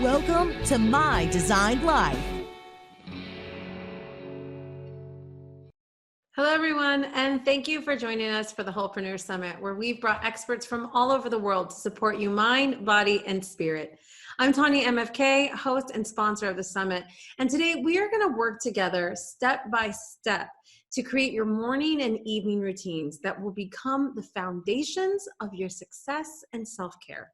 Welcome to My Designed Life. Hello, everyone, and thank you for joining us for the Wholepreneur Summit, where we've brought experts from all over the world to support you mind, body, and spirit. I'm Tanya MFK, host and sponsor of the summit, and today we are going to work together step by step to create your morning and evening routines that will become the foundations of your success and self-care.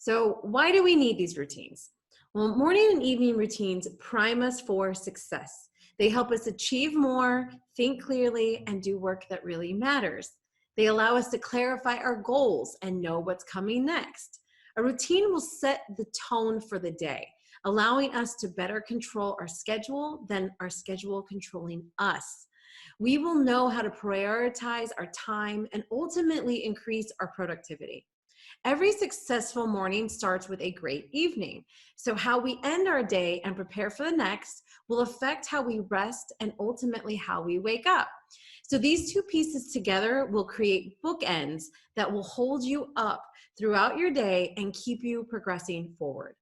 So why do we need these routines? Well, morning and evening routines prime us for success. They help us achieve more, think clearly, and do work that really matters. They allow us to clarify our goals and know what's coming next. A routine will set the tone for the day, allowing us to better control our schedule than our schedule controlling us. We will know how to prioritize our time and ultimately increase our productivity. Every successful morning starts with a great evening. So how we end our day and prepare for the next will affect how we rest and ultimately how we wake up. So these two pieces together will create bookends that will hold you up throughout your day and keep you progressing forward.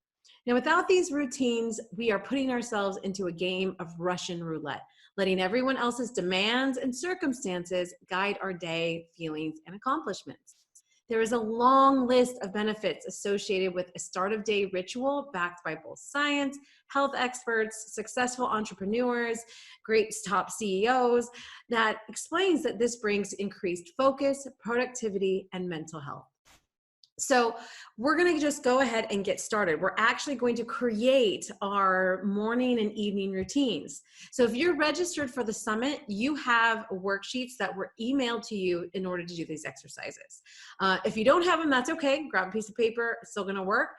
Now, without these routines, we are putting ourselves into a game of Russian roulette, letting everyone else's demands and circumstances guide our day, feelings, and accomplishments. There is a long list of benefits associated with a start of day ritual backed by both science, health experts, successful entrepreneurs, great top CEOs that explains that this brings increased focus, productivity, and mental health. So we're going to just go ahead and get started. We're actually going to create our morning and evening routines. So if you're registered for the summit, you have worksheets that were emailed to you in order to do these exercises. If you don't have them, that's okay. Grab a piece of paper. It's still going to work.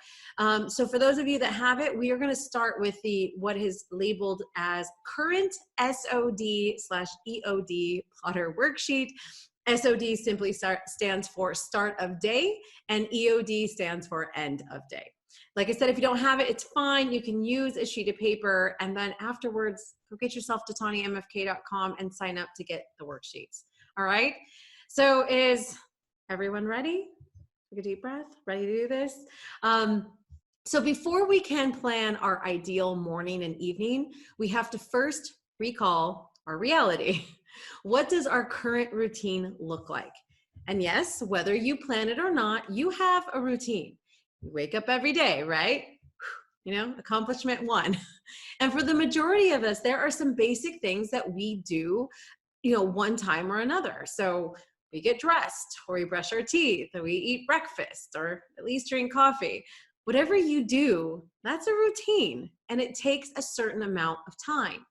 So for those of you that have it, we are going to start with what is labeled as current SOD/EOD plotter worksheet. SOD simply stands for start of day, and EOD stands for end of day. Like I said, if you don't have it, it's fine. You can use a sheet of paper, and then afterwards, go get yourself to TanyaMFK.com and sign up to get the worksheets. All right? So is everyone ready? Take a deep breath. Ready to do this? So before we can plan our ideal morning and evening, we have to first recall our reality. What does our current routine look like? And yes, whether you plan it or not, you have a routine. You wake up every day, right? You know, accomplishment one. And for the majority of us, there are some basic things that we do, one time or another. So we get dressed, or we brush our teeth, or we eat breakfast, or at least drink coffee. Whatever you do, that's a routine, and it takes a certain amount of time.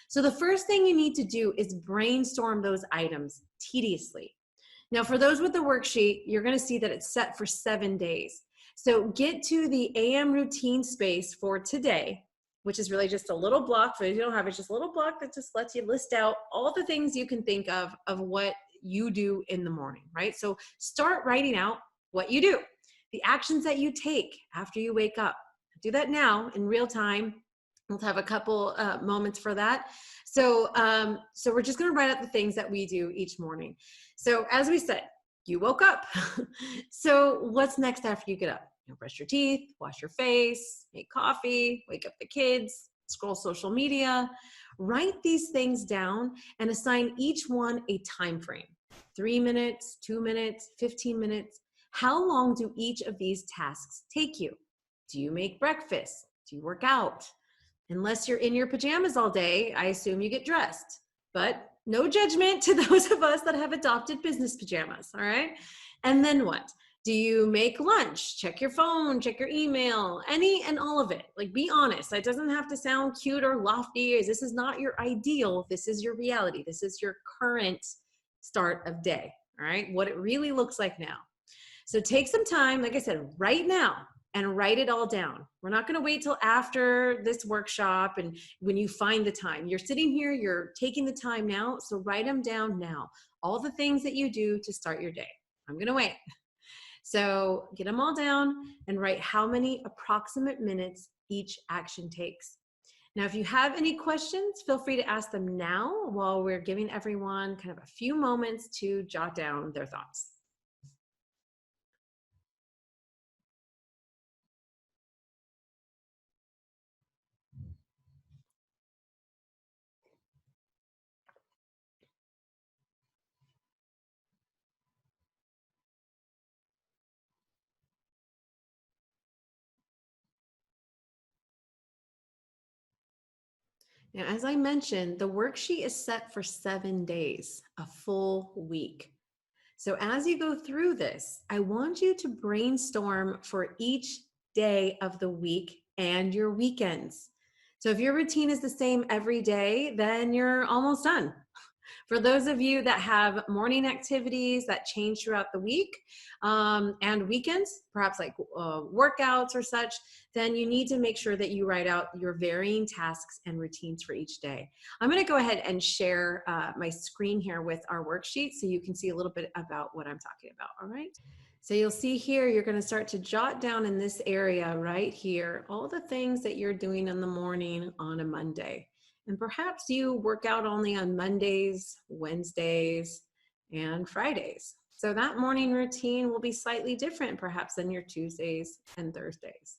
So the first thing you need to do is brainstorm those items tediously. Now, for those with the worksheet, you're going to see that it's set for 7 days. So get to the AM routine space for today, which is really just a little block. For those who don't have it, just a little block that just lets you list out all the things you can think of what you do in the morning, right? So start writing out what you do, the actions that you take after you wake up. Do that now in real time. We'll have a couple moments for that. So we're just going to write out the things that we do each morning. So as we said, you woke up. So what's next after you get up? Brush your teeth, wash your face, make coffee, wake up the kids, scroll social media. Write these things down and assign each one a time frame. 3 minutes, 2 minutes, 15 minutes. How long do each of these tasks take you? Do you make breakfast? Do you work out? Unless you're in your pajamas all day, I assume you get dressed. But no judgment to those of us that have adopted business pajamas, all right? And then what? Do you make lunch? Check your phone, check your email, any and all of it. Like, be honest. It doesn't have to sound cute or lofty. This is not your ideal. This is your reality. This is your current start of day, all right? What it really looks like now. So take some time, like I said, right now, and write it all down. We're not going to wait till after this workshop and when you find the time. You're sitting here, you're taking the time now, so write them down now. All the things that you do to start your day. I'm going to wait. So get them all down and write how many approximate minutes each action takes. Now, if you have any questions, feel free to ask them now while we're giving everyone kind of a few moments to jot down their thoughts. Now, as I mentioned, the worksheet is set for 7 days, a full week. So as you go through this, I want you to brainstorm for each day of the week and your weekends. So if your routine is the same every day, then you're almost done. For those of you that have morning activities that change throughout the week and weekends, perhaps like workouts or such, then you need to make sure that you write out your varying tasks and routines for each day. I'm going to go ahead and share my screen here with our worksheet so you can see a little bit about what I'm talking about. All right. So you'll see here, you're going to start to jot down in this area right here, all the things that you're doing in the morning on a Monday. And perhaps you work out only on Mondays, Wednesdays, and Fridays. So that morning routine will be slightly different perhaps than your Tuesdays and Thursdays.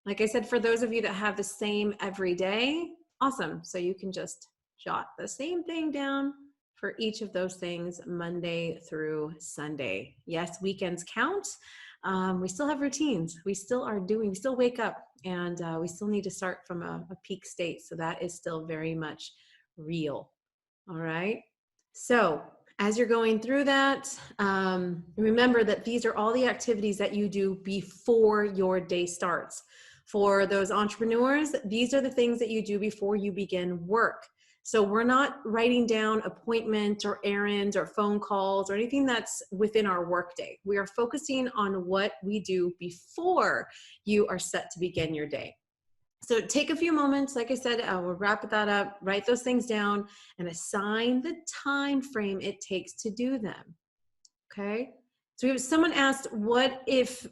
Like I said, for those of you that have the same every day, awesome. So you can just jot the same thing down for each of those things Monday through Sunday. Yes, weekends count. We still have routines. We still wake up and we still need to start from a peak state. So that is still very much real. All right. So as you're going through that, remember that these are all the activities that you do before your day starts. For those entrepreneurs, these are the things that you do before you begin work. So we're not writing down appointments or errands or phone calls or anything that's within our workday. We are focusing on what we do before you are set to begin your day. So take a few moments, like I said, we'll wrap that up, write those things down, and assign the time frame it takes to do them. Okay? So if someone asked, what if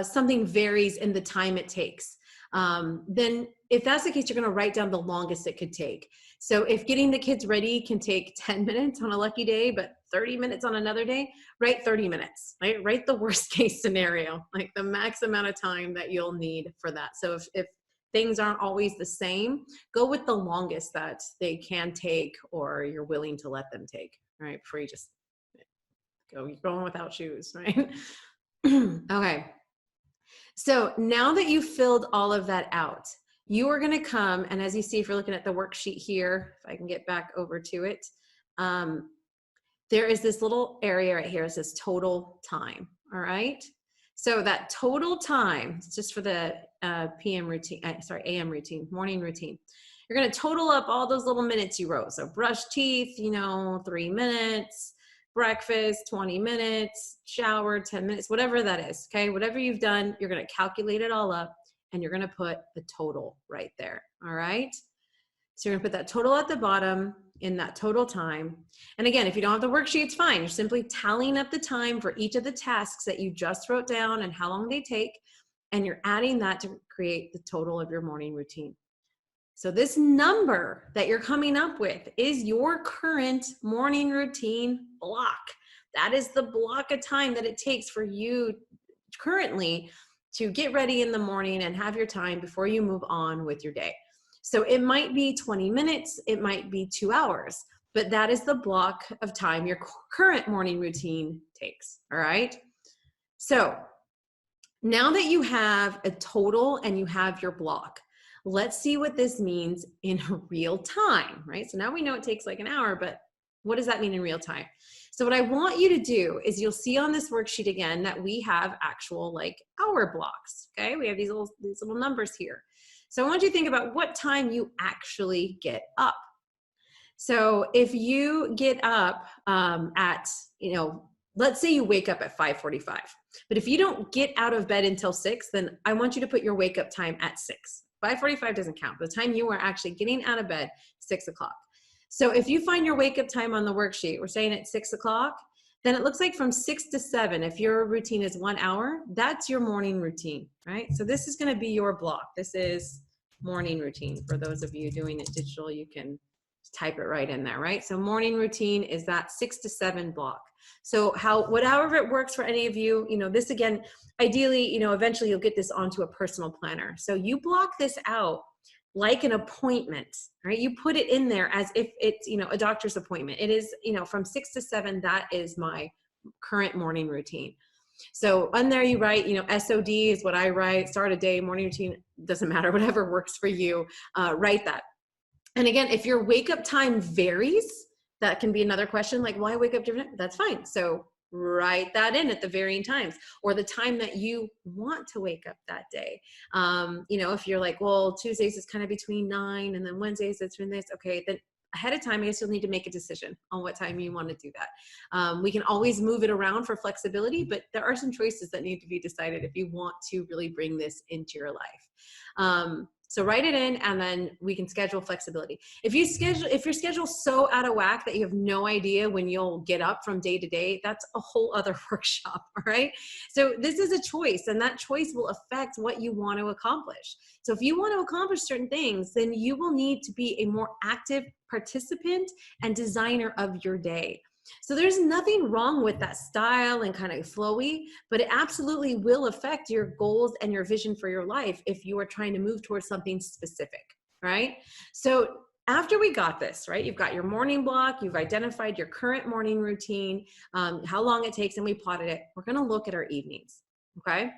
something varies in the time it takes? Then if that's the case, you're going to write down the longest it could take. So if getting the kids ready can take 10 minutes on a lucky day, but 30 minutes on another day, write 30 minutes, right? Write the worst case scenario, like the max amount of time that you'll need for that. So if things aren't always the same, go with the longest that they can take or you're willing to let them take, right? Before you just go, you're going without shoes, right? Okay. So now that you've filled all of that out, you are going to come, and as you see, if you're looking at the worksheet here, if I can get back over to it, there is this little area right here. It says total time. All right. So that total time, just for the AM routine, morning routine. You're going to total up all those little minutes you wrote. So brush teeth, 3 minutes, breakfast, 20 minutes, shower, 10 minutes, whatever that is. Okay. Whatever you've done, you're going to calculate it all up and you're going to put the total right there. All right. So you're going to put that total at the bottom in that total time. And again, if you don't have the worksheet, it's fine. You're simply tallying up the time for each of the tasks that you just wrote down and how long they take. And you're adding that to create the total of your morning routine. So this number that you're coming up with is your current morning routine block. That is the block of time that it takes for you currently to get ready in the morning and have your time before you move on with your day. So it might be 20 minutes, it might be 2 hours, but that is the block of time your current morning routine takes, all right? So now that you have a total and you have your block, let's see what this means in real time, right? So now we know it takes like an hour, but what does that mean in real time? So what I want you to do is you'll see on this worksheet again that we have actual like hour blocks, okay? We have these little numbers here. So I want you to think about what time you actually get up. So if you get up at, let's say you wake up at 5:45, but if you don't get out of bed until 6, then I want you to put your wake up time at 6. 5:45 doesn't count. The time you are actually getting out of bed, 6 o'clock. So if you find your wake up time on the worksheet, we're saying at 6 o'clock, then it looks like from 6 to 7, if your routine is 1 hour, that's your morning routine, right? So this is going to be your block. This is morning routine. For those of you doing it digital, you can type it right in there, right? So morning routine is that 6 to 7 block. So however it works for any of you, this again, ideally, eventually you'll get this onto a personal planner. So you block this out like an appointment, right? You put it in there as if it's, a doctor's appointment. It is, from 6 to 7, that is my current morning routine. So on there you write, SOD is what I write, start a day, morning routine, doesn't matter, whatever works for you, write that. And again, if your wake up time varies, that can be another question, like, why wake up different? That's fine. So write that in at the varying times, or the time that you want to wake up that day. If you're like, well, Tuesdays is kind of between 9 and then Wednesdays it's between this. Okay, then ahead of time, I guess you'll need to make a decision on what time you want to do that. We can always move it around for flexibility, but there are some choices that need to be decided if you want to really bring this into your life. So write it in, and then we can schedule flexibility. If your schedule's so out of whack that you have no idea when you'll get up from day to day, that's a whole other workshop, all right? So this is a choice, and that choice will affect what you want to accomplish. So if you want to accomplish certain things, then you will need to be a more active participant and designer of your day. So there's nothing wrong with that style and kind of flowy, but it absolutely will affect your goals and your vision for your life if you are trying to move towards something specific, right? So after we got this, right, you've got your morning block, you've identified your current morning routine, how long it takes, and we plotted it. We're going to look at our evenings, okay?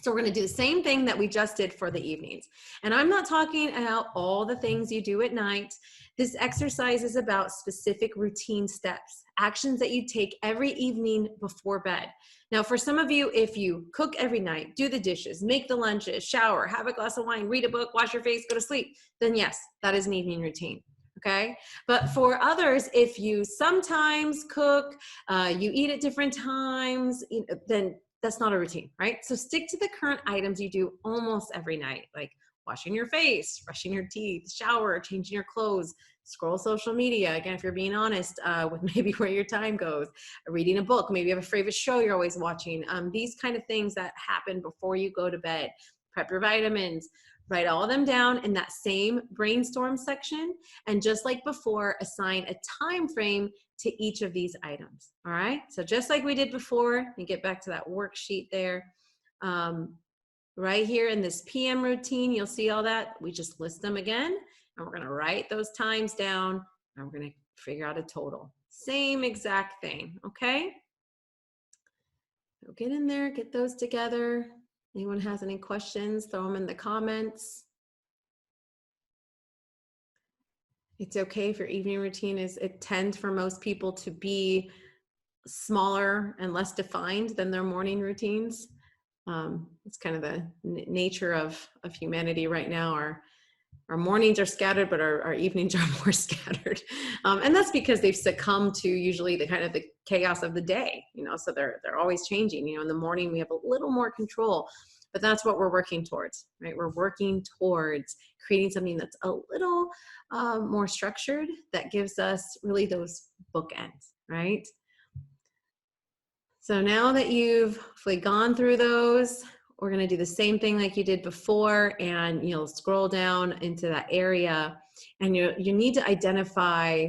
So we're going to do the same thing that we just did for the evenings. And I'm not talking about all the things you do at night. This exercise is about specific routine steps, actions that you take every evening before bed. Now, for some of you, if you cook every night, do the dishes, make the lunches, shower, have a glass of wine, read a book, wash your face, go to sleep, then yes, that is an evening routine. Okay. But for others, if you sometimes cook, you eat at different times, then that's not a routine, right? So stick to the current items you do almost every night, like washing your face, brushing your teeth, shower, changing your clothes, scroll social media. Again, if you're being honest with maybe where your time goes, reading a book, maybe you have a favorite show you're always watching. These kind of things that happen before you go to bed. Prep your vitamins, write all of them down in that same brainstorm section. And just like before, assign a time frame to each of these items. All right. So just like we did before, you get back to that worksheet there. Right here in this PM routine, you'll see all that. We just list them again, and we're going to write those times down, and we're going to figure out a total. Same exact thing. Okay. So get in there, get those together. Anyone has any questions, throw them in the comments. It's okay if your evening routine it tends for most people to be smaller and less defined than their morning routines. It's kind of the nature of humanity right now. Our mornings are scattered, but our evenings are more scattered. And that's because they've succumbed to usually the chaos of the day, so they're always changing. In the morning we have a little more control, but that's what we're working towards, right? We're working towards creating something that's a little more structured, that gives us really those bookends, right? So now that you've hopefully gone through those, we're going to do the same thing like you did before, and you'll scroll down into that area, and you need to identify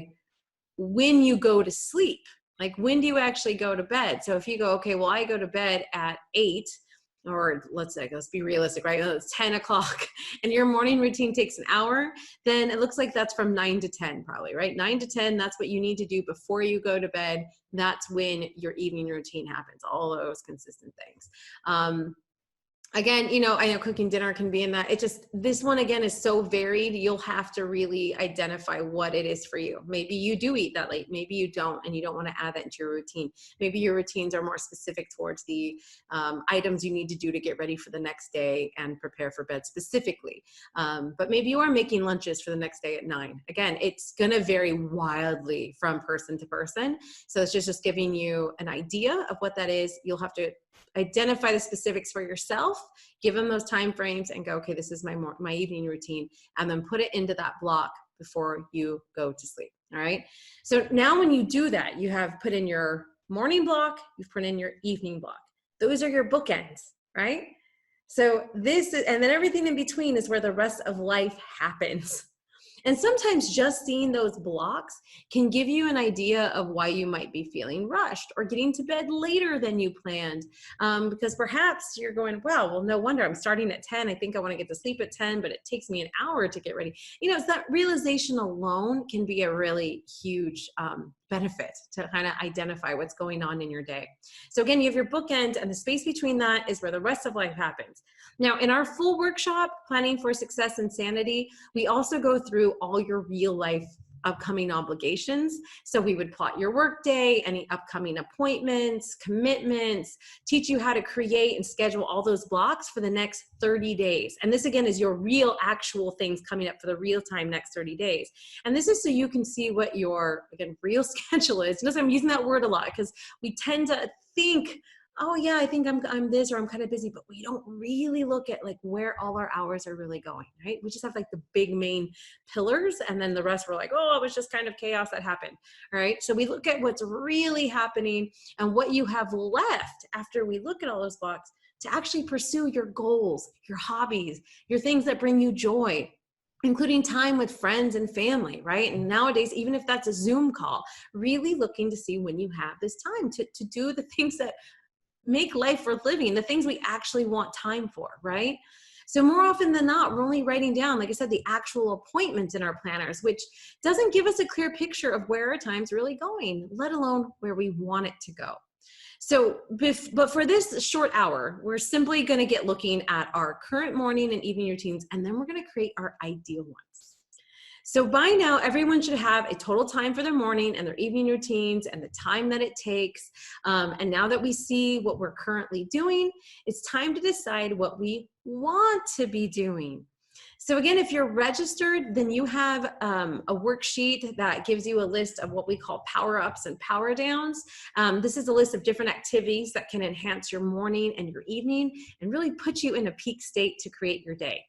when you go to sleep. Like, when do you actually go to bed? So if you go, okay, well, I go to bed at 8, or let's be realistic, right? It's 10 o'clock and your morning routine takes an hour, then it looks like that's from 9 to 10 probably, right? 9 to 10, that's what you need to do before you go to bed. That's when your evening routine happens, all those consistent things. Again, I know cooking dinner can be in that. This one again is so varied. You'll have to really identify what it is for you. Maybe you do eat that late. Maybe you don't, and you don't want to add that into your routine. Maybe your routines are more specific towards the items you need to do to get ready for the next day and prepare for bed specifically. But maybe you are making lunches for the next day at 9. Again, it's going to vary wildly from person to person. So it's just giving you an idea of what that is. You'll have to identify the specifics for yourself, give them those time frames, and go, okay, this is my evening routine, and then put it into that block before you go to sleep. All right. So now when you do that, you have put in your morning block, you've put in your evening block. Those are your bookends, right? So and then everything in between is where the rest of life happens. And sometimes just seeing those blocks can give you an idea of why you might be feeling rushed or getting to bed later than you planned. Because perhaps you're going, well, no wonder I'm starting at 10. I think I want to get to sleep at 10, but it takes me an hour to get ready. So that realization alone can be a really huge benefit to kind of identify what's going on in your day. So again, you have your bookend, and the space between that is where the rest of life happens. Now, in our full workshop, Planning for Success and Sanity, we also go through all your real life upcoming obligations. So we would plot your work day, any upcoming appointments, commitments, teach you how to create and schedule all those blocks for the next 30 days. And this again is your real actual things coming up for the real time next 30 days. And this is so you can see what your, again, real schedule is. Notice I'm using that word a lot because we tend to think, oh yeah, I think I'm this, or I'm kind of busy, but we don't really look at like where all our hours are really going, right? We just have like the big main pillars, and then the rest we're like, oh, it was just kind of chaos that happened, all right? So we look at what's really happening and what you have left after we look at all those blocks to actually pursue your goals, your hobbies, your things that bring you joy, including time with friends and family, right? And nowadays, even if that's a Zoom call, really looking to see when you have this time to do the things that make life worth living, the things we actually want time for, right? So more often than not, we're only writing down, like I said, the actual appointments in our planners, which doesn't give us a clear picture of where our time's really going, let alone where we want it to go. So, but for this short hour, we're simply going to get looking at our current morning and evening routines, and then we're going to create our ideal ones. So by now, everyone should have a total time for their morning and their evening routines and the time that it takes. And now that we see what we're currently doing, it's time to decide what we want to be doing. So again, if you're registered, then you have a worksheet that gives you a list of what we call power-ups and power-downs. This is a list of different activities that can enhance your morning and your evening and really put you in a peak state to create your day.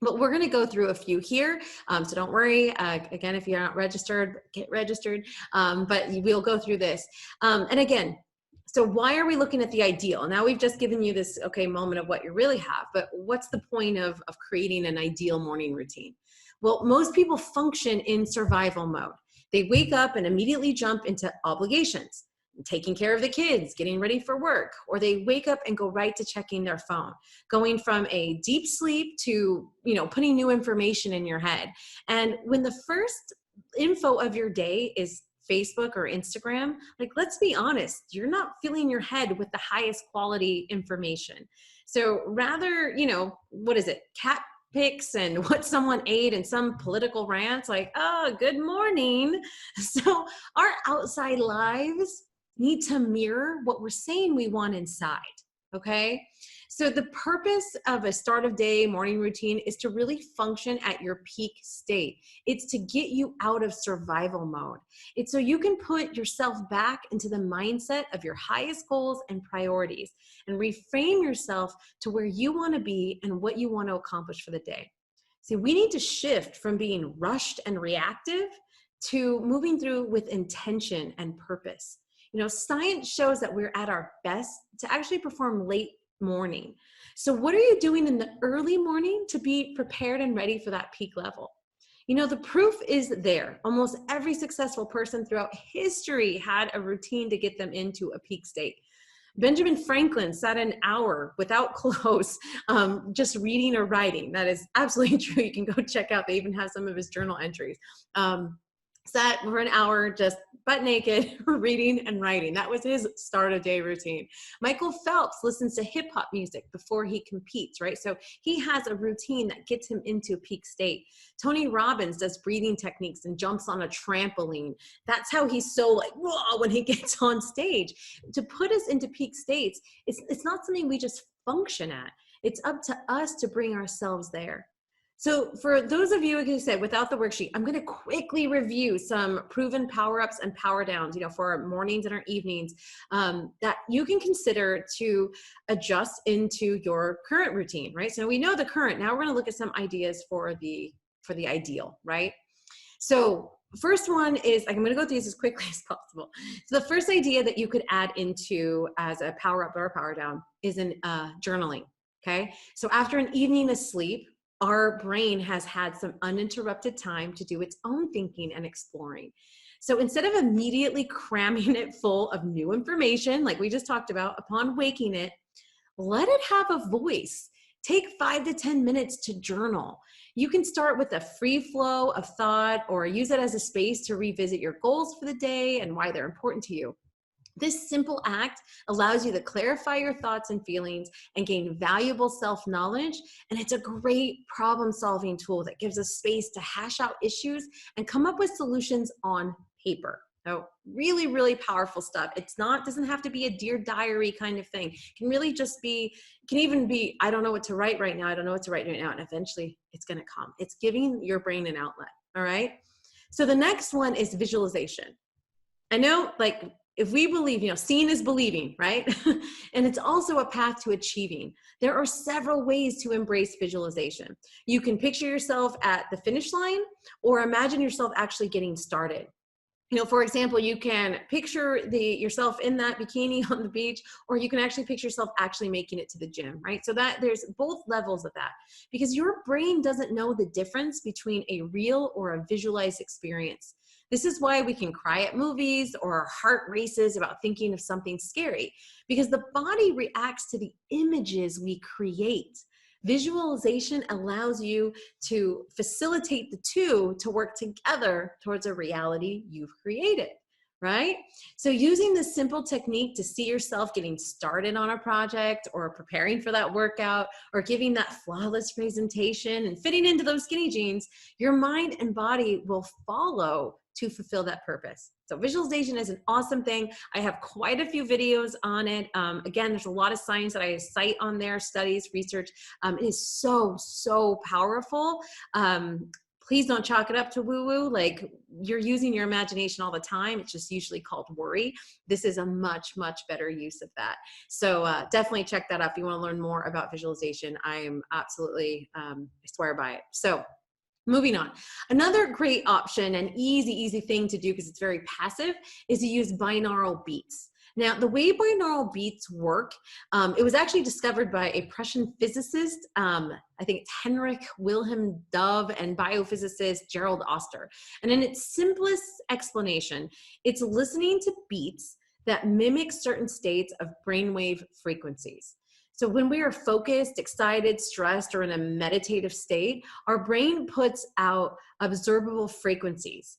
But we're going to go through a few here, so don't worry. Again, if you're not registered, get registered, but we'll go through this. And again, so why are we looking at the ideal? Now we've just given you this, okay, moment of what you really have, but what's the point of creating an ideal morning routine? Well, most people function in survival mode. They wake up and immediately jump into obligations, taking care of the kids, getting ready for work, or they wake up and go right to checking their phone, going from a deep sleep to, putting new information in your head. And when the first info of your day is Facebook or Instagram, like, let's be honest, you're not filling your head with the highest quality information. So rather, what is it? Cat pics and what someone ate and some political rants like, oh, good morning. So our outside lives need to mirror what we're saying we want inside, okay? So the purpose of a start of day morning routine is to really function at your peak state. It's to get you out of survival mode. It's so you can put yourself back into the mindset of your highest goals and priorities and reframe yourself to where you want to be and what you want to accomplish for the day. See, we need to shift from being rushed and reactive to moving through with intention and purpose. Science shows that we're at our best to actually perform late morning. So what are you doing in the early morning to be prepared and ready for that peak level? The proof is there. Almost every successful person throughout history had a routine to get them into a peak state. Benjamin Franklin sat an hour without clothes, just reading or writing. That is absolutely true. You can go check out. They even have some of his journal entries. Sat for an hour just butt naked, reading and writing. That was his start of day routine. Michael Phelps listens to hip hop music before he competes, right? So he has a routine that gets him into a peak state. Tony Robbins does breathing techniques and jumps on a trampoline. That's how he's so like, whoa, when he gets on stage. To put us into peak states, it's not something we just function at. It's up to us to bring ourselves there. So for those of you, like I said, without the worksheet, I'm going to quickly review some proven power-ups and power-downs, for our mornings and our evenings that you can consider to adjust into your current routine, right? So we know the current. Now we're going to look at some ideas for the ideal, right? So first one is, I'm going to go through these as quickly as possible. So the first idea that you could add into as a power-up or a power-down is in journaling, okay? So after an evening of sleep, our brain has had some uninterrupted time to do its own thinking and exploring. So instead of immediately cramming it full of new information, like we just talked about, upon waking it, let it have a voice. Take 5 to 10 minutes to journal. You can start with a free flow of thought or use it as a space to revisit your goals for the day and why they're important to you. This simple act allows you to clarify your thoughts and feelings and gain valuable self-knowledge. And it's a great problem-solving tool that gives us space to hash out issues and come up with solutions on paper. So really, really powerful stuff. Doesn't have to be a Dear Diary kind of thing. It can really just be, can even be, I don't know what to write right now. I don't know what to write right now. And eventually it's going to come. It's giving your brain an outlet. All right. So the next one is visualization. I know, like, if we believe, seeing is believing, right? And it's also a path to achieving. There are several ways to embrace visualization. You can picture yourself at the finish line or imagine yourself actually getting started. For example, you can picture yourself in that bikini on the beach, or you can actually picture yourself actually making it to the gym, right? So that there's both levels of that, because your brain doesn't know the difference between a real or a visualized experience. This is why we can cry at movies or our heart races about thinking of something scary, because the body reacts to the images we create. Visualization allows you to facilitate the two to work together towards a reality you've created, right? So using this simple technique to see yourself getting started on a project or preparing for that workout or giving that flawless presentation and fitting into those skinny jeans, your mind and body will follow to fulfill that purpose. So visualization is an awesome thing. I have quite a few videos on it. Again, there's a lot of science that I cite on there, studies, research. It is so, so powerful. Please don't chalk it up to woo-woo. Like, you're using your imagination all the time. It's just usually called worry. This is a much, much better use of that. So definitely check that out if you want to learn more about visualization. I am absolutely, I swear by it. So moving on. Another great option and easy thing to do, because it's very passive, is to use binaural beats. Now, the way binaural beats work, it was actually discovered by a Prussian physicist, I think it's Heinrich Wilhelm Dove, and biophysicist Gerald Oster. And in its simplest explanation, it's listening to beats that mimic certain states of brainwave frequencies. So when we are focused, excited, stressed, or in a meditative state, our brain puts out observable frequencies.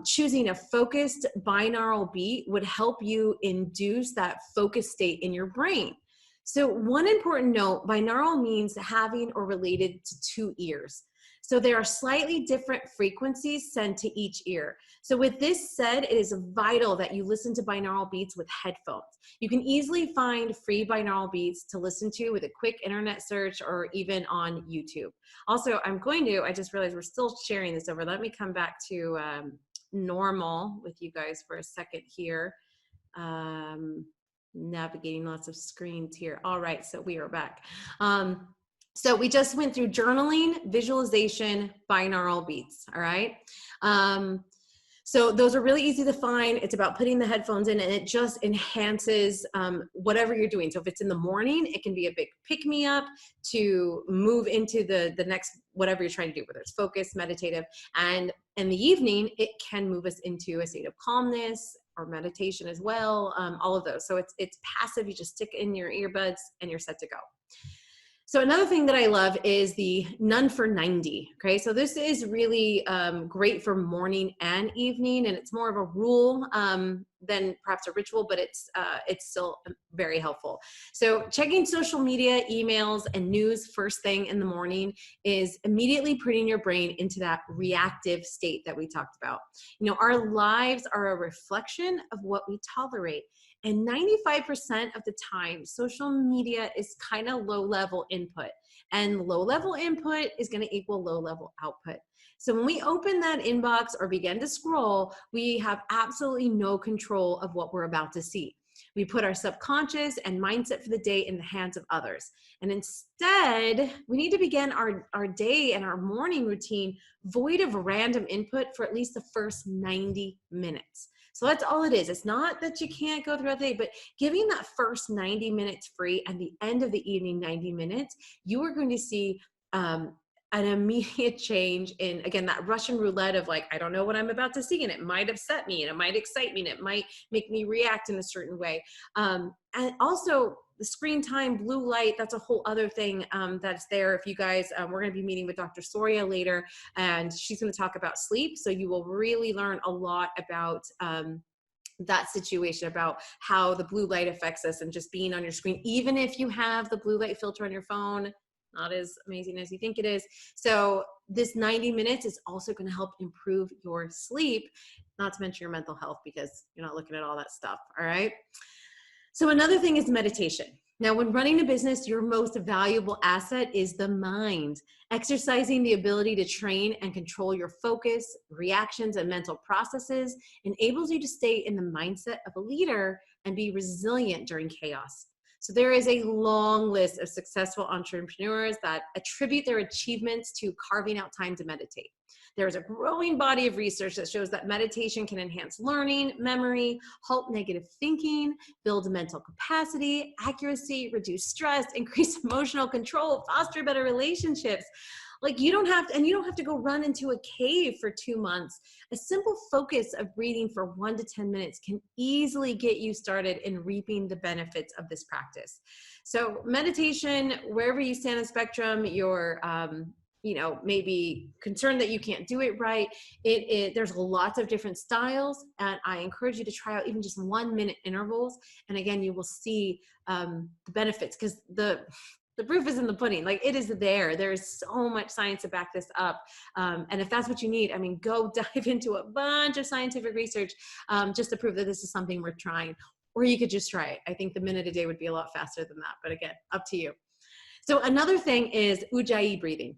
Choosing a focused binaural beat would help you induce that focused state in your brain. So one important note, binaural means having or related to two ears. So there are slightly different frequencies sent to each ear. So with this said, it is vital that you listen to binaural beats with headphones. You can easily find free binaural beats to listen to with a quick internet search or even on YouTube. Also, I just realized we're still sharing this over. Let me come back to normal with you guys for a second here. Navigating lots of screens here. All right, so we are back. So we just went through journaling, visualization, binaural beats, all right? So those are really easy to find. It's about putting the headphones in, and it just enhances whatever you're doing. So if it's in the morning, it can be a big pick-me-up to move into the next, whatever you're trying to do, whether it's focus, meditative. And in the evening, it can move us into a state of calmness or meditation as well, all of those. So it's passive. You just stick in your earbuds and you're set to go. So another thing that I love is the none for 90, okay? So this is really great for morning and evening, and it's more of a rule than perhaps a ritual, but it's still very helpful. So checking social media, emails, and news first thing in the morning is immediately putting your brain into that reactive state that we talked about. Our lives are a reflection of what we tolerate. And 95% of the time, social media is kind of low-level input. And low-level input is going to equal low-level output. So when we open that inbox or begin to scroll, we have absolutely no control of what we're about to see. We put our subconscious and mindset for the day in the hands of others. And instead, we need to begin our day and our morning routine void of random input for at least the first 90 minutes. So that's all it is. It's not that you can't go throughout the day, but giving that first 90 minutes free and the end of the evening 90 minutes, you are going to see an immediate change in, again, that Russian roulette of like, I don't know what I'm about to see, and it might upset me, and it might excite me, and it might make me react in a certain way. And also, the screen time, blue light, that's a whole other thing that's there. If you guys, we're going to be meeting with Dr. Soria later, and she's going to talk about sleep. So you will really learn a lot about that situation, about how the blue light affects us and just being on your screen, even if you have the blue light filter on your phone, not as amazing as you think it is. So this 90 minutes is also going to help improve your sleep, not to mention your mental health, because you're not looking at all that stuff. All right. So another thing is meditation. Now, when running a business, your most valuable asset is the mind. Exercising the ability to train and control your focus, reactions, and mental processes enables you to stay in the mindset of a leader and be resilient during chaos. So there is a long list of successful entrepreneurs that attribute their achievements to carving out time to meditate. There is a growing body of research that shows that meditation can enhance learning, memory, halt negative thinking, build mental capacity, accuracy, reduce stress, increase emotional control, foster better relationships. Like you don't have to go run into a cave for 2 months. A simple focus of breathing for 1 to 10 minutes can easily get you started in reaping the benefits of this practice. So meditation, wherever you stand on the spectrum, you're maybe concerned that you can't do it right. There's lots of different styles, and I encourage you to try out even just 1 minute intervals. And again, you will see the benefits, because the proof is in the pudding. Like it is there. There's so much science to back this up. And if that's what you need, I mean, go dive into a bunch of scientific research just to prove that this is something worth trying. Or you could just try it. I think the minute a day would be a lot faster than that. But again, up to you. So another thing is Ujjayi breathing,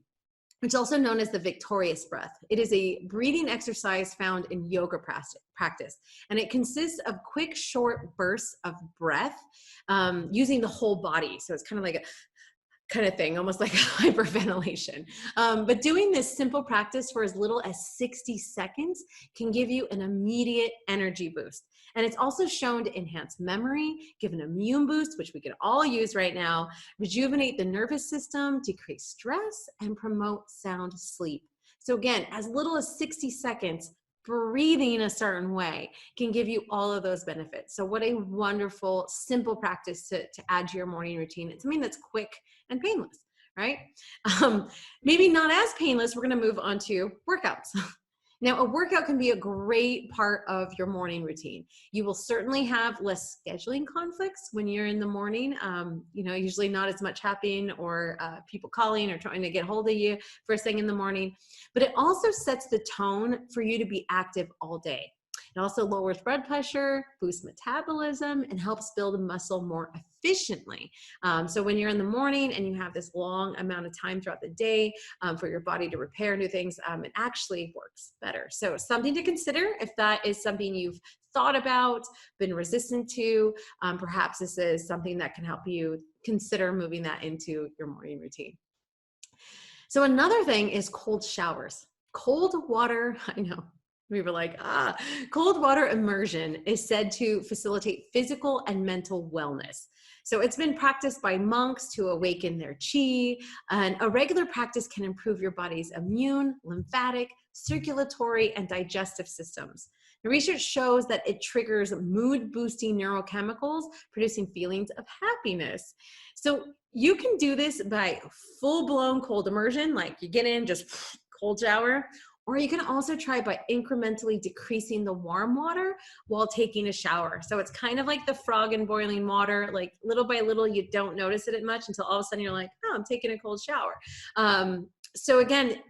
which is also known as the victorious breath. It is a breathing exercise found in yoga practice. And it consists of quick, short bursts of breath using the whole body. So it's kind of like a kind of thing, almost like hyperventilation. But doing this simple practice for as little as 60 seconds can give you an immediate energy boost. And it's also shown to enhance memory, give an immune boost, which we could all use right now, rejuvenate the nervous system, decrease stress, and promote sound sleep. So again, as little as 60 seconds, breathing a certain way can give you all of those benefits. So what a wonderful, simple practice to add to your morning routine. It's something that's quick and painless, right? Maybe not as painless. We're going to move on to workouts. Now, a workout can be a great part of your morning routine. You will certainly have less scheduling conflicts when you're in the morning. Usually not as much happening, or people calling or trying to get hold of you first thing in the morning. But it also sets the tone for you to be active all day. It also lowers blood pressure, boosts metabolism, and helps build muscle more efficiently. So when you're in the morning and you have this long amount of time throughout the day for your body to repair new things, it actually works better. So something to consider if that is something you've thought about, been resistant to. Perhaps this is something that can help you consider moving that into your morning routine. So another thing is cold showers. Cold water, I know. We were like, cold water immersion is said to facilitate physical and mental wellness. So it's been practiced by monks to awaken their chi, and a regular practice can improve your body's immune, lymphatic, circulatory, and digestive systems. The research shows that it triggers mood-boosting neurochemicals, producing feelings of happiness. So you can do this by full-blown cold immersion, like you get in, just cold shower. Or you can also try by incrementally decreasing the warm water while taking a shower. So it's kind of like the frog in boiling water. Like little by little, you don't notice it much until all of a sudden you're like, oh, I'm taking a cold shower. So again,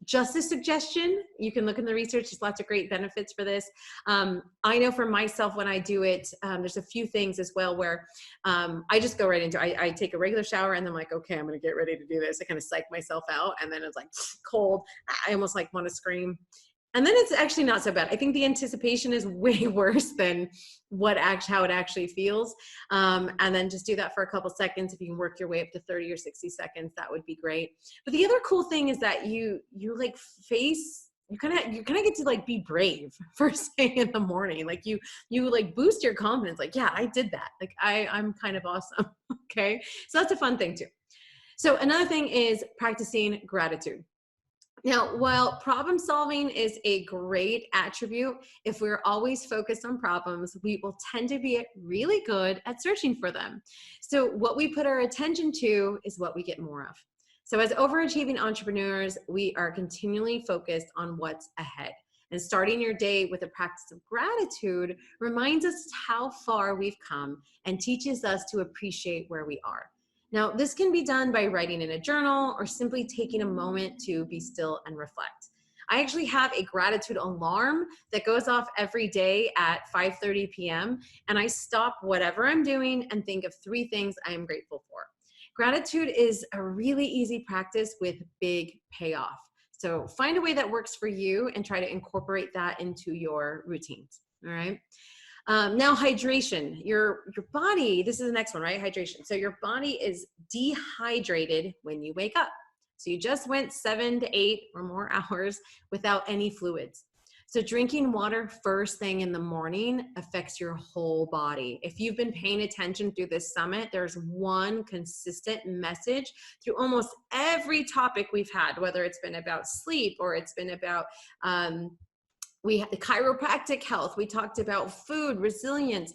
just a suggestion. You can look in the research. There's lots of great benefits for this. I know for myself, when I do it, there's a few things as well where I just go right into it. I take a regular shower and then I'm like, okay, I'm going to get ready to do this. I kind of psych myself out. And then it's like cold. I almost like want to scream. And then it's actually not so bad. I think the anticipation is way worse than how it actually feels. And then just do that for a couple seconds. If you can work your way up to 30 or 60 seconds, that would be great. But the other cool thing is that you kind of get to like be brave first thing in the morning. Like you like boost your confidence. Like, yeah, I did that. Like I'm kind of awesome. Okay. So that's a fun thing too. So another thing is practicing gratitude. Now, while problem solving is a great attribute, if we're always focused on problems, we will tend to be really good at searching for them. So, what we put our attention to is what we get more of. So, as overachieving entrepreneurs, we are continually focused on what's ahead. And starting your day with a practice of gratitude reminds us how far we've come and teaches us to appreciate where we are. Now, this can be done by writing in a journal or simply taking a moment to be still and reflect. I actually have a gratitude alarm that goes off every day at 5:30 p.m. and I stop whatever I'm doing and think of 3 things I am grateful for. Gratitude is a really easy practice with big payoff. So find a way that works for you and try to incorporate that into your routines. All right. Now, hydration. Your body, this is the next one, right? Hydration. So your body is dehydrated when you wake up. So you just went 7 to 8 or more hours without any fluids. So drinking water first thing in the morning affects your whole body. If you've been paying attention through this summit, there's one consistent message through almost every topic we've had, whether it's been about sleep or it's been about we had the chiropractic health. We talked about food, resilience.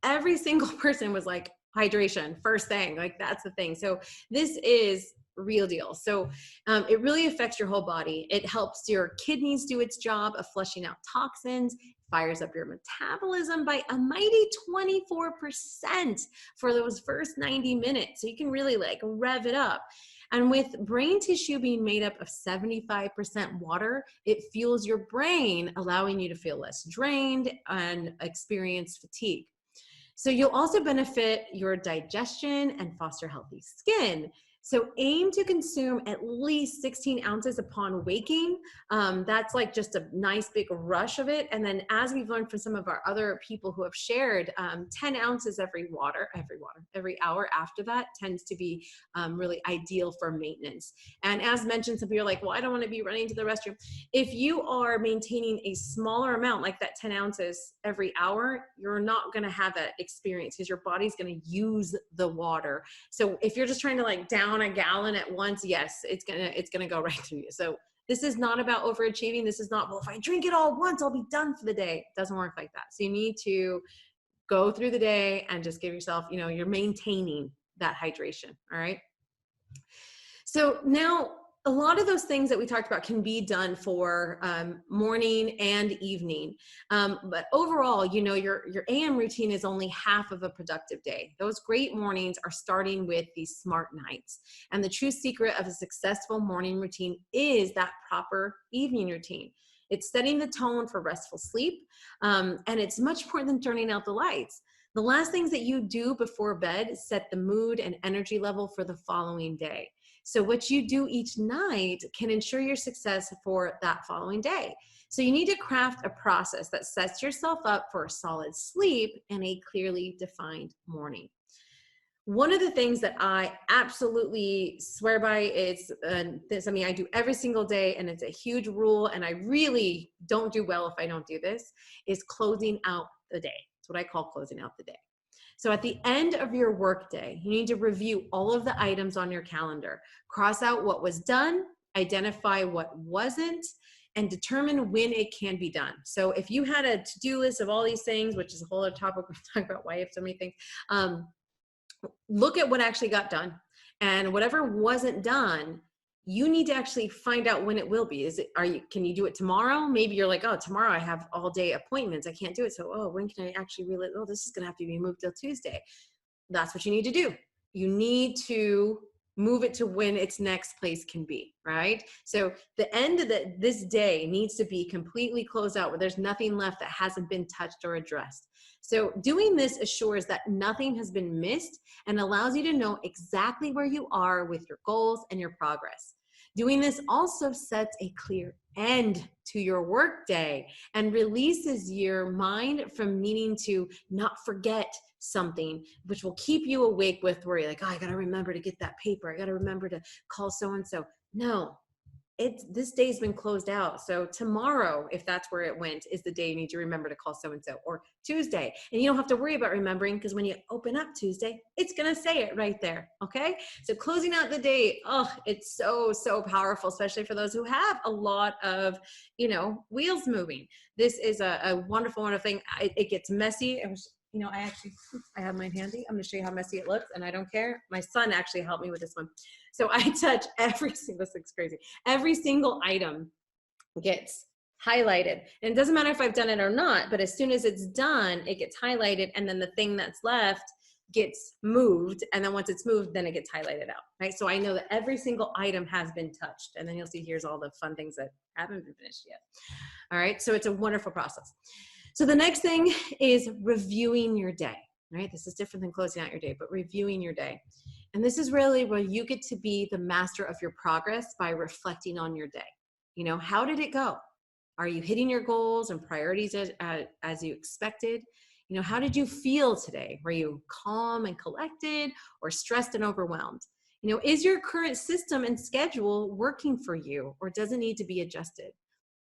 Every single person was like, hydration, first thing. Like, that's the thing. So this is real deal. So it really affects your whole body. It helps your kidneys do its job of flushing out toxins, fires up your metabolism by a mighty 24% for those first 90 minutes. So you can really like rev it up. And with brain tissue being made up of 75% water, it fuels your brain, allowing you to feel less drained and experience fatigue. So you'll also benefit your digestion and foster healthy skin. So aim to consume at least 16 ounces upon waking. That's like just a nice big rush of it. And then as we've learned from some of our other people who have shared, 10 ounces every hour after that tends to be really ideal for maintenance. And as mentioned, some people are like, well, I don't want to be running to the restroom. If you are maintaining a smaller amount, like that 10 ounces every hour, you're not going to have that experience because your body's going to use the water. So if you're just trying to like down a gallon at once, yes, it's gonna go right through you. So this is not about overachieving. This is not, well, if I drink it all once, I'll be done for the day. It doesn't work like that. So you need to go through the day and just give yourself, you're maintaining that hydration. All right. So now a lot of those things that we talked about can be done for morning and evening. But overall, your AM routine is only half of a productive day. Those great mornings are starting with these smart nights. And the true secret of a successful morning routine is that proper evening routine. It's setting the tone for restful sleep. And it's much more than turning out the lights. The last things that you do before bed set the mood and energy level for the following day. So what you do each night can ensure your success for that following day. So you need to craft a process that sets yourself up for a solid sleep and a clearly defined morning. One of the things that I absolutely swear by is something I do every single day, and it's a huge rule, and I really don't do well if I don't do this, is closing out the day. It's what I call closing out the day. So at the end of your workday, you need to review all of the items on your calendar, cross out what was done, identify what wasn't, and determine when it can be done. So if you had a to-do list of all these things, which is a whole other topic, we're talking about why you have so many things, look at what actually got done. And whatever wasn't done, you need to actually find out when it will be. Can you do it tomorrow? Maybe you're like, oh, tomorrow I have all day appointments. I can't do it. So, when can I actually realize, this is going to have to be moved till Tuesday. That's what you need to do. You need to move it to when its next place can be, right? So the end of this day needs to be completely closed out where there's nothing left that hasn't been touched or addressed. So doing this assures that nothing has been missed and allows you to know exactly where you are with your goals and your progress. Doing this also sets a clear end to your workday and releases your mind from needing to not forget something, which will keep you awake with worry, like, I got to remember to get that paper. I got to remember to call so-and-so. No, this day's been closed out. So tomorrow, if that's where it went, is the day you need to remember to call so-and-so, or Tuesday. And you don't have to worry about remembering, because when you open up Tuesday, it's going to say it right there. Okay. So closing out the day, oh, it's so, so powerful, especially for those who have a lot of, wheels moving. This is a wonderful, wonderful thing. It gets messy. I have mine handy. I'm going to show you how messy it looks, and I don't care. My son actually helped me with this one. So I touch this looks crazy. Every single item gets highlighted. And it doesn't matter if I've done it or not, but as soon as it's done, it gets highlighted, and then the thing that's left gets moved. And then once it's moved, then it gets highlighted out, right? So I know that every single item has been touched. And then you'll see here's all the fun things that haven't been finished yet. All right. So it's a wonderful process. So the next thing is reviewing your day, right? This is different than closing out your day, but reviewing your day. And this is really where you get to be the master of your progress by reflecting on your day. How did it go? Are you hitting your goals and priorities as you expected? How did you feel today? Were you calm and collected, or stressed and overwhelmed? Is your current system and schedule working for you, or does it need to be adjusted?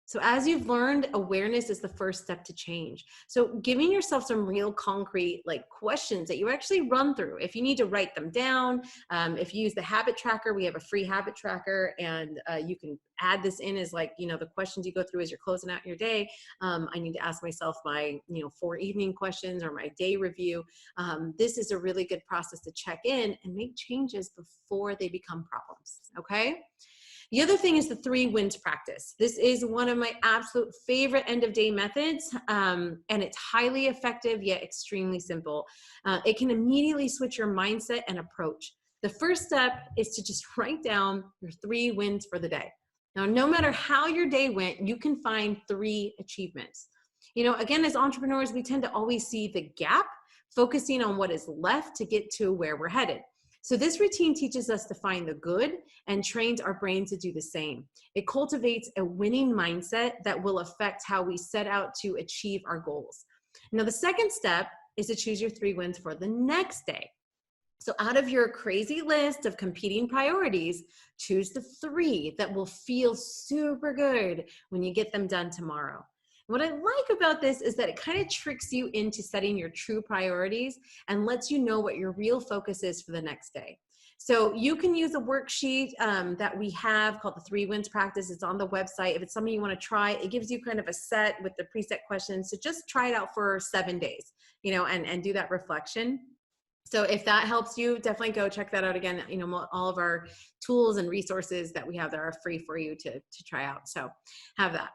So as you've learned, awareness is the first step to change. So giving yourself some real concrete questions that you actually run through. If you need to write them down, if you use the habit tracker, we have a free habit tracker, and you can add this in as the questions you go through as you're closing out your day. I need to ask myself my 4 evening questions, or my day review. This is a really good process to check in and make changes before they become problems. Okay. The other thing is the 3 wins practice. This is one of my absolute favorite end of day methods, and it's highly effective yet extremely simple. It can immediately switch your mindset and approach. The first step is to just write down your 3 wins for the day. Now, no matter how your day went, you can find 3 achievements. Again, as entrepreneurs, we tend to always see the gap, focusing on what is left to get to where we're headed. So this routine teaches us to find the good and trains our brains to do the same. It cultivates a winning mindset that will affect how we set out to achieve our goals. Now, the second step is to choose your 3 wins for the next day. So out of your crazy list of competing priorities, choose the 3 that will feel super good when you get them done tomorrow. What I like about this is that it kind of tricks you into setting your true priorities and lets you know what your real focus is for the next day. So you can use a worksheet that we have called the 3 wins practice. It's on the website. If it's something you want to try, it gives you kind of a set with the preset questions. So just try it out for 7 days, and do that reflection. So if that helps you, definitely go check that out. Again, all of our tools and resources that we have that are free for you to try out. So have that.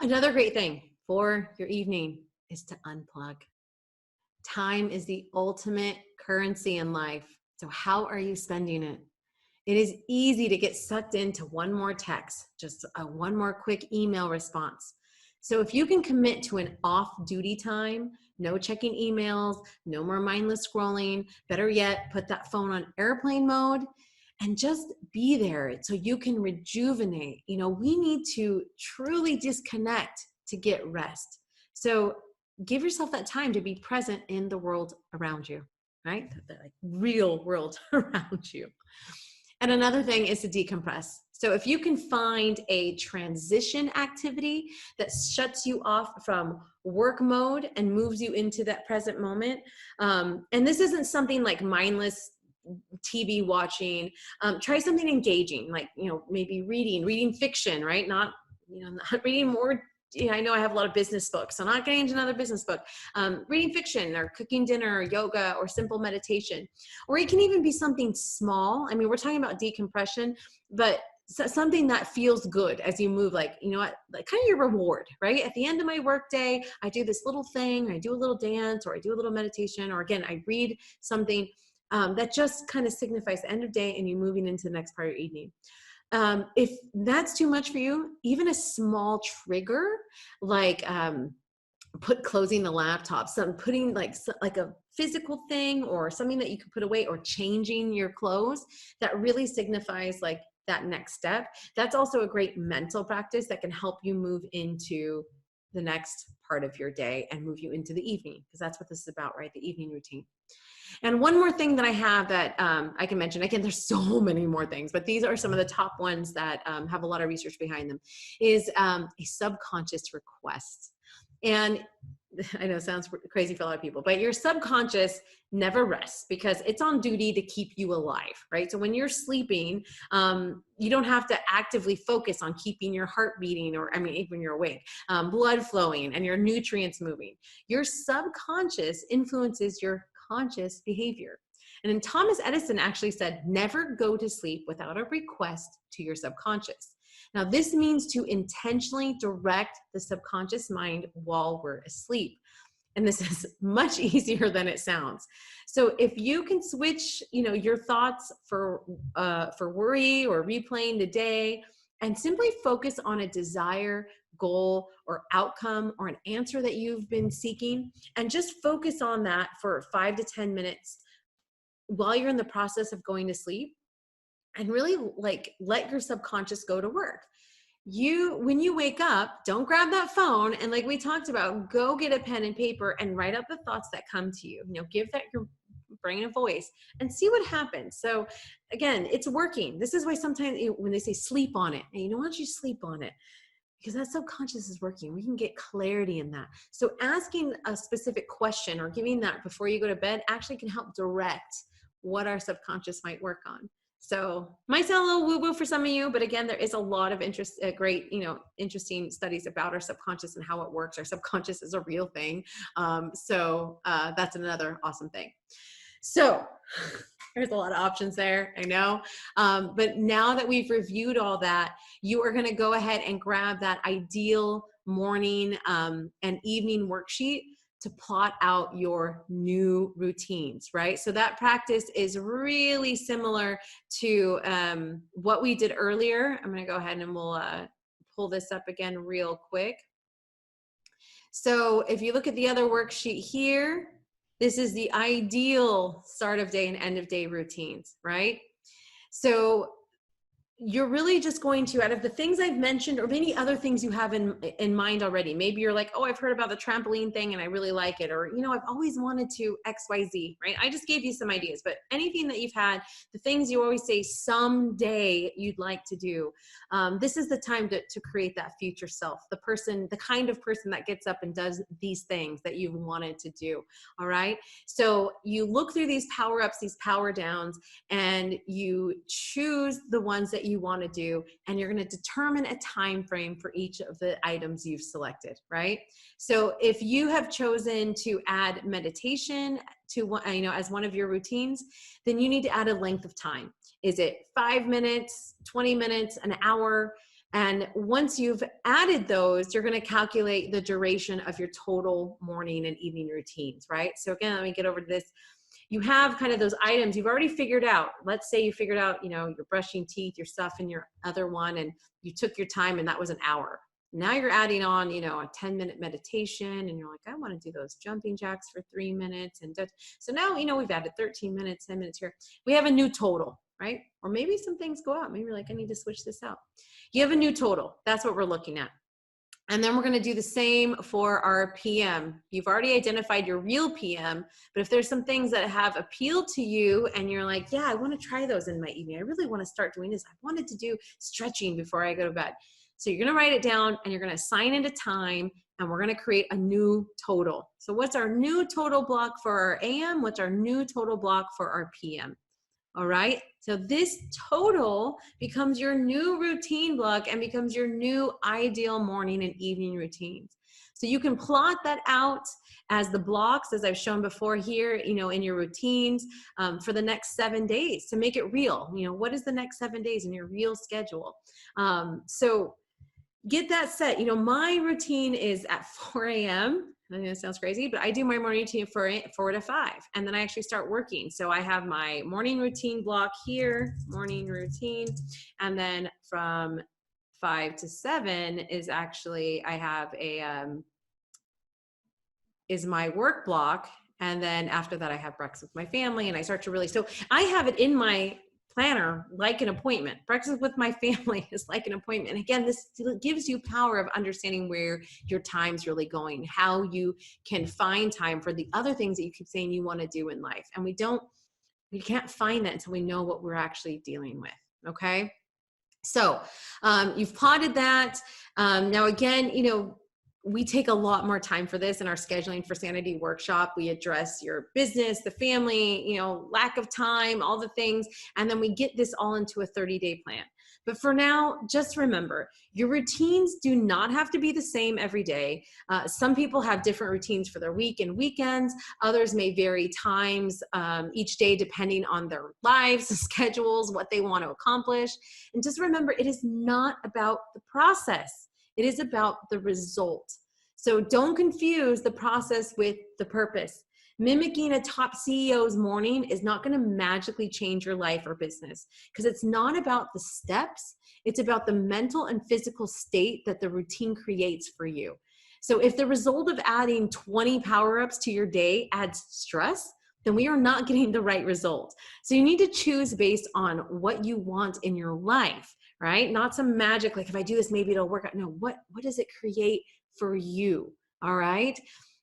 Another great thing for your evening is to unplug. Time is the ultimate currency in life. So how are you spending it? It is easy to get sucked into one more text, just one more quick email response. So if you can commit to an off-duty time, no checking emails, no more mindless scrolling, better yet, put that phone on airplane mode, and just be there so you can rejuvenate. We need to truly disconnect to get rest. So give yourself that time to be present in the world around you, right? The real world around you. And another thing is to decompress. So if you can find a transition activity that shuts you off from work mode and moves you into that present moment, and this isn't something like mindless TV watching, try something engaging, maybe reading fiction, right? Not reading more. I know I have a lot of business books, so not getting into another business book. Reading fiction, or cooking dinner, or yoga, or simple meditation. Or it can even be something small. We're talking about decompression, but something that feels good as you move, kind of your reward, right? At the end of my work day, I do this little thing, I do a little dance, or I do a little meditation, or again, I read something that just kind of signifies the end of day and you moving into the next part of your evening. If that's too much for you, even a small trigger, closing the laptop, putting like a physical thing or something that you could put away, or changing your clothes, that really signifies that next step. That's also a great mental practice that can help you move into the next part of your day and move you into the evening, because that's what this is about, right? The evening routine. And one more thing that I have that I can mention, again, there's so many more things, but these are some of the top ones that have a lot of research behind them, is a subconscious request. And I know it sounds crazy for a lot of people, but your subconscious never rests because it's on duty to keep you alive, right? So when you're sleeping, you don't have to actively focus on keeping your heart beating, or, I mean, even when you're awake, blood flowing and your nutrients moving. Your subconscious influences your conscious behavior. And then Thomas Edison actually said, never go to sleep without a request to your subconscious. Now, this means to intentionally direct the subconscious mind while we're asleep. And this is much easier than it sounds. So if you can switch, your thoughts for worry or replaying the day, and simply focus on a desire, goal, or outcome, or an answer that you've been seeking, and just focus on that for 5 to 10 minutes while you're in the process of going to sleep, and really let your subconscious go to work. When you wake up, don't grab that phone, and like we talked about, go get a pen and paper and write out the thoughts that come to you. Give that your brain a voice and see what happens. So again, it's working. This is why sometimes when they say sleep on it, and why don't you sleep on it? Because that subconscious is working. We can get clarity in that. So asking a specific question or giving that before you go to bed actually can help direct what our subconscious might work on. So might sound a little woo-woo for some of you, but again, there is a lot of interesting studies about our subconscious and how it works. Our subconscious is a real thing. So that's another awesome thing. So there's a lot of options there, I know. But now that we've reviewed all that, you are going to go ahead and grab that ideal morning and evening worksheet to plot out your new routines, right? So that practice is really similar to what we did earlier. I'm going to go ahead and we'll pull this up again real quick. So if you look at the other worksheet here, this is the ideal start of day and end of day routines, right? So you're really just going to, out of the things I've mentioned or many other things you have in mind already, maybe you're like, oh, I've heard about the trampoline thing and I really like it. Or, I've always wanted to XYZ, right? I just gave you some ideas, but anything that you've had, the things you always say someday you'd like to do, this is the time to create that future self, the kind of person that gets up and does these things that you've wanted to do. All right. So you look through these power ups, these power downs, and you choose the ones that you want to do, and you're going to determine a time frame for each of the items you've selected, right? So if you have chosen to add meditation to as one of your routines, then you need to add a length of time. Is it 5 minutes, 20 minutes, an hour? And once you've added those, you're going to calculate the duration of your total morning and evening routines, right? So again, let me get over to this. You have kind of those items you've already figured out. Let's say you figured out, you're brushing teeth, your stuff in your other one, and you took your time and that was an hour. Now you're adding on, a 10-minute meditation, and you're like, I want to do those jumping jacks for 3 minutes. And so now, we've added 13 minutes, 10 minutes here. We have a new total, right? Or maybe some things go out. Maybe you're like, I need to switch this out. You have a new total. That's what we're looking at. And then we're going to do the same for our PM. You've already identified your real PM, but if there's some things that have appealed to you and you're like, yeah, I want to try those in my evening. I really want to start doing this. I wanted to do stretching before I go to bed. So you're going to write it down and you're going to assign it a time, and we're going to create a new total. So what's our new total block for our AM? What's our new total block for our PM? All right. So this total becomes your new routine block and becomes your new ideal morning and evening routines. So you can plot that out as the blocks, as I've shown before here, in your routines for the next 7 days to make it real. What is the next 7 days in your real schedule? So get that set. My routine is at 4 a.m. I know it sounds crazy, but I do my morning routine 4 to 5, and then I actually start working. So I have my morning routine block here, morning routine, and then from 5 to 7 is actually, I have is my work block. And then after that, I have breakfast with my family, and I start to really, so I have it in my planner like an appointment. Breakfast with my family is like an appointment. Again, this gives you power of understanding where your time's really going, how you can find time for the other things that you keep saying you want to do in life. And we can't find that until we know what we're actually dealing with. Okay. So you've plotted that. Now, again, we take a lot more time for this in our Scheduling for Sanity workshop. We address your business, the family, lack of time, all the things. And then we get this all into a 30-day plan. But for now, just remember, your routines do not have to be the same every day. Some people have different routines for their week and weekends. Others may vary times each day depending on their lives, schedules, what they want to accomplish. And just remember, it is not about the process. It is about the result. So don't confuse the process with the purpose. Mimicking a top CEO's morning is not going to magically change your life or business, because it's not about the steps. It's about the mental and physical state that the routine creates for you. So if the result of adding 20 power-ups to your day adds stress, then we are not getting the right result. So you need to choose based on what you want in your life, right? Not some magic, like if I do this, maybe it'll work out. No, what does it create for you? All right.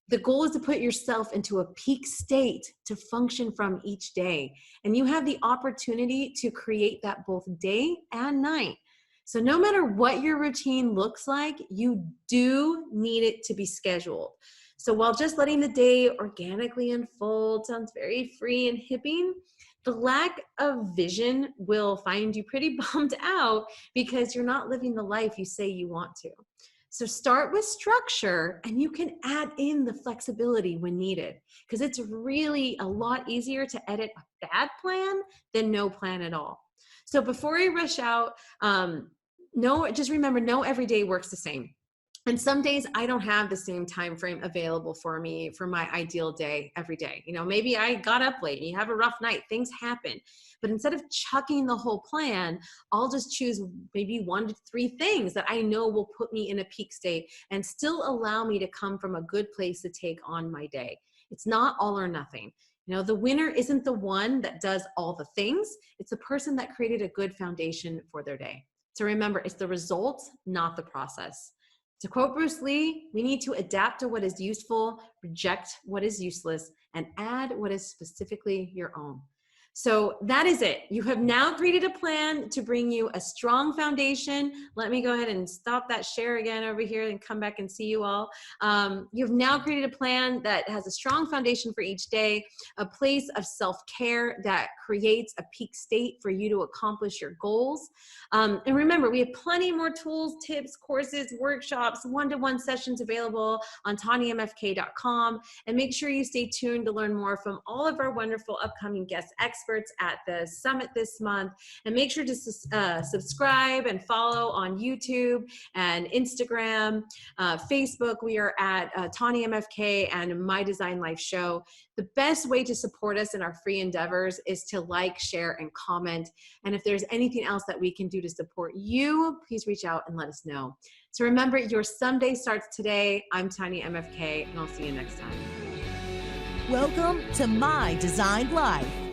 The goal is to put yourself into a peak state to function from each day. And you have the opportunity to create that both day and night. So no matter what your routine looks like, you do need it to be scheduled. So while just letting the day organically unfold sounds very free and hipping, the lack of vision will find you pretty bummed out because you're not living the life you say you want to. So start with structure, and you can add in the flexibility when needed, because it's really a lot easier to edit a bad plan than no plan at all. So before I rush out, just remember, no every day works the same. And some days I don't have the same time frame available for me for my ideal day every day. Maybe I got up late and you have a rough night, things happen. But instead of chucking the whole plan, I'll just choose maybe 1 to 3 things that I know will put me in a peak state and still allow me to come from a good place to take on my day. It's not all or nothing. The winner isn't the one that does all the things. It's the person that created a good foundation for their day. So remember, it's the results, not the process. To quote Bruce Lee, we need to adapt to what is useful, reject what is useless, and add what is specifically your own. So that is it. You have now created a plan to bring you a strong foundation. Let me go ahead and stop that share again over here and come back and see you all. You've now created a plan that has a strong foundation for each day, a place of self-care that creates a peak state for you to accomplish your goals. And remember, we have plenty more tools, tips, courses, workshops, one-to-one sessions available on TanyaMFK.com. And make sure you stay tuned to learn more from all of our wonderful upcoming guest experts at the summit this month. And make sure to subscribe and follow on YouTube and Instagram, Facebook. We are at Tanya MFK and My Design Life Show. The best way to support us in our free endeavors is to like, share, and comment. And if there's anything else that we can do to support you, please reach out and let us know. So remember, your someday starts today. I'm Tanya MFK, and I'll see you next time. Welcome to My Designed Life.